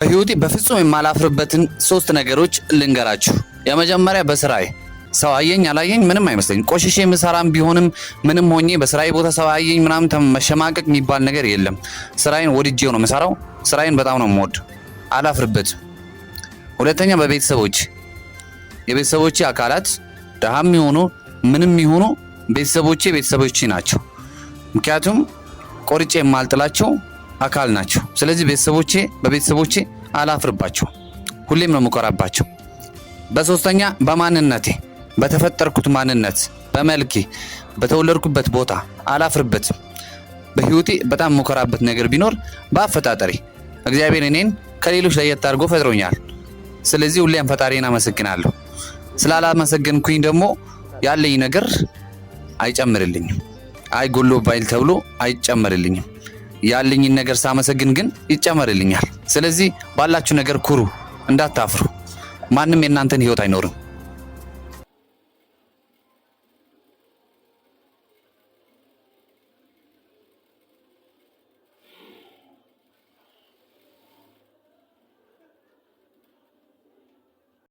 በህይወቴ በፍጹም የማላፍርበትን 3 ነገሮች ልንገራችሁ። የመጀመሪያ በስራዬ ሰው አየኝ አላየኝ ምንም አይመስለኝም። ቆሽሼ ምሰራም ቢሆንም ምንም ሆኜ በስራዬ ቦታ ሰው አየኝ ምናምን መሸማቀቅ የሚባል ነገር የለም። ስራዬን ወድጄው ነው የምሰራው። ስራዬን በጣም ነው የምወድ፣ አላፍርበትም። ሁለተኛ በቤተሰቦች የቤተሰቦቼ አካላት ደሃም ይሆኑ ምንም ይሆኑ ቤተሰቦቼ ናቸው። ምክንያቱም ቆርጬ የማልጥላቸው አካል ናቸው። ስለዚህ በቤተሰቦቼ አላፍርባቸው፣ ሁሌም ነው የምኮራባቸው። በሶስተኛ በማንነቴ በተፈጠርኩት ማንነት በመልኬ በተወለድኩበት ቦታ አላፍርበትም። በህይወቴ በጣም የምኮራበት ነገር ቢኖር በአፈጣጠሬ እግዚአብሔር እኔን ከሌሎች ለየት አድርጎ ፈጥሮኛል። ስለዚህ ሁሌም ፈጣሪን አመሰግናለሁ። ስላላመሰገንኩኝ ደግሞ ያለኝ ነገር አይጨምርልኝም። አይጎሎ ባይል ተብሎ አይጨመርልኝም። ያለኝን ነገር ሳመሰግን ግን ይጨመርልኛል። ስለዚህ ባላችሁ ነገር ኩሩ፣ እንዳታፍሩ። ማንም የእናንተን ህይወት አይኖርም።